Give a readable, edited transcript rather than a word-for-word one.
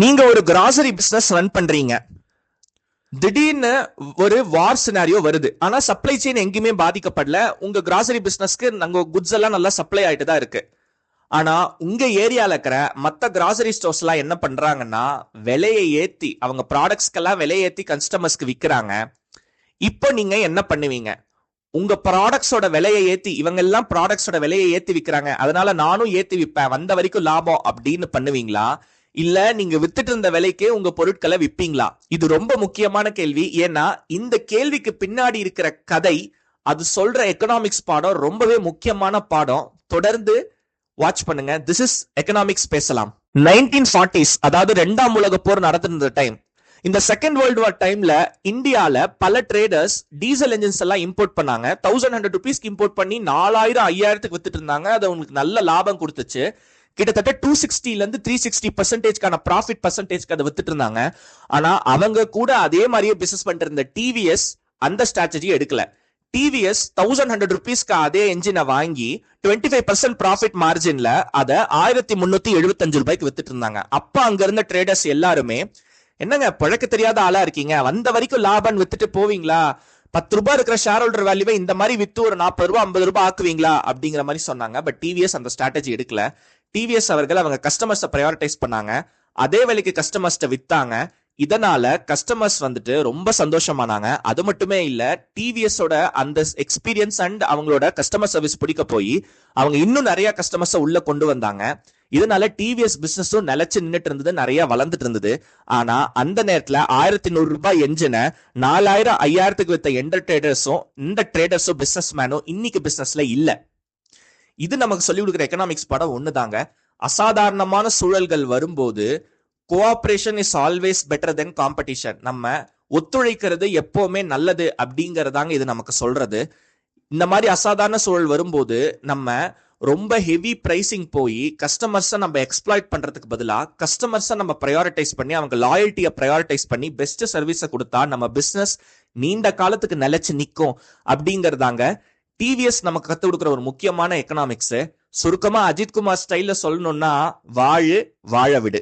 நீங்க ஒரு grocery business run பண்றீங்க. திடீர்னு ஒரு வார் சினாரியோ வருது. ஆனா சப்ளை செயின் எங்கேயுமே பாதிக்கப்படல. உங்க கிராசரி பிசினஸ்க்கு நாங்க குட்ஸ் எல்லாம் நல்லா சப்ளை ஆயிட்டு தான் இருக்கு. ஆனா உங்க ஏரியால இருக்கிற மத்த கிராசரி ஸ்டோர்ஸ் எல்லாம் என்ன பண்றாங்கன்னா விலையை ஏத்தி அவங்க ப்ராடக்ட்ஸ்க்கெல்லாம் விலையை ஏத்தி கஸ்டமர்ஸ்க்கு விக்கிறாங்க. இப்போ நீங்க என்ன பண்ணுவீங்க? உங்க ப்ராடக்ட்ஸோட விலையை ஏத்தி இவங்க எல்லாம் ப்ராடக்ட்ஸோட விலையை ஏத்தி விக்கிறாங்க, அதனால நானும் ஏத்தி விப்பேன், வந்த வரைக்கும் லாபம் அப்படின்னு பண்ணுவீங்களா? இல்ல நீங்க வித்துட்டு இருந்த விலைக்கே உங்க பொருட்களை விப்பீங்களா? இது ரொம்ப முக்கியமான கேள்வி. ஏன்னா இந்த கேள்விக்கு பின்னாடி இருக்கிற கதை, அது சொல்ற எக்கனாமிக்ஸ் பாடம் ரொம்பவே முக்கியமான பாடம். தொடர்ந்து வாட்ச் பண்ணுங்க. திஸ் இஸ் எக்கனாமிக்ஸ் பேசலாம். 1940s, அதாவது இரண்டாம் உலக போர் நடந்திருந்த டைம். இந்த செகண்ட் வேர்ல்டு வார் டைம்ல இந்தியால பல ட்ரேடர்ஸ் டீசல் என்ஜின்ஸ் எல்லாம் இம்போர்ட் பண்ணாங்க. 1100 rupees இம்போர்ட் பண்ணி 4000 5000க்கு வித்துட்டு இருந்தாங்க. அது உங்களுக்கு நல்ல லாபம் கொடுத்துச்சு. கிட்டத்தட்ட 260 இருந்து 360% ப்ராஃபிட் பர்சன்டேஜ்க்கு அதை வித்துட்டு இருந்தாங்க. ஆனா அவங்க கூட அதே மாதிரியே பிசினஸ் பண்ணிட்டு இருந்த டிவிஎஸ் அந்த ஸ்ட்ராட்டஜி எடுக்கல. டிவிஎஸ் 1100 rupeesக்கு அதே என்ஜினை வாங்கி 25% ப்ராஃபிட் மார்ஜின்ல அதை 1375 ரூபாய்க்கு வித்துட்டு இருந்தாங்க. அப்ப அங்க இருந்த ட்ரேடர்ஸ் எல்லாருமே, என்னங்க பழக்க தெரியாத ஆளா இருக்கீங்க, வந்த வரைக்கும் லாபம் வித்துட்டு போவீங்களா, 10 ரூபாய் இருக்கிற ஷேர் ஹோல்டர் வேல்யூவை இந்த மாதிரி வித்து ஒரு 40 ரூபாய் 50 ரூபாய் ஆக்குவீங்களா அப்படிங்கிற மாதிரி சொன்னாங்க. பட் டிவிஎஸ் அந்த ஸ்ட்ராட்டஜி எடுக்கல. டிவிஎஸ் அவர்கள் அவங்க கஸ்டமர்ஸை ப்ரையாரிட்டைஸ் பண்ணாங்க. அதே விலைக்கு கஸ்டமர்ஸ்ட வித்தாங்க. இதனால கஸ்டமர்ஸ் வந்துட்டு ரொம்ப சந்தோஷமானாங்க. அது மட்டுமே இல்ல, டிவிஎஸோட அந்த எக்ஸ்பீரியன்ஸ் அண்ட் அவங்களோட கஸ்டமர் சர்வீஸ் பிடிக்க போய் அவங்க இன்னும் நிறைய கஸ்டமர்ஸை உள்ள கொண்டு வந்தாங்க. இதனால டிவிஎஸ் பிசினஸும் நிலைச்சு நின்றுட்டு இருந்தது, நிறைய வளர்ந்துட்டு இருந்தது. ஆனா அந்த நேரத்துல 1100 ரூபாய் என்ஜினை 4000 5000க்கு வித்த எந்த ட்ரேடர்ஸும் இந்த ட்ரேடர்ஸும் பிசினஸ் மேனும் இன்னைக்கு பிசினஸ்ல இல்ல. இது நமக்கு சொல்லி கொடுக்குற எக்கனாமிக்ஸ் படம் ஒண்ணுதாங்க. அசாதாரணமான சூழல்கள் வரும்போது cooperation is always better then competition. நம்ம ஒத்துழைக்கிறது எப்பவுமே நல்லது அப்படிங்கறதாங்க இது நமக்கு சொல்றது. இந்த மாதிரி அசாதாரண சூழல் வரும்போது நம்ம ரொம்ப ஹெவி பிரைசிங் போய் கஸ்டமர்ஸை நம்ம எக்ஸ்ப்ளாய்ட் பண்றதுக்கு பதிலா கஸ்டமர்ஸை நம்ம ப்ரையாரிட்டைஸ் பண்ணி அவங்க லாயல்ட்டியை ப்ரையாரிட்டைஸ் பண்ணி பெஸ்ட் சர்வீஸை கொடுத்தா நம்ம பிசினஸ் நீண்ட காலத்துக்கு நிலைச்சு நிற்கும் அப்படிங்கறதாங்க டிவிஎஸ் நமக்கு கத்து கொடுக்குற ஒரு முக்கியமான எக்கனாமிக்ஸ். சுருக்கமா அஜித் குமார் ஸ்டைல்ல சொல்லணும்னா, வாழு வாழ விடு.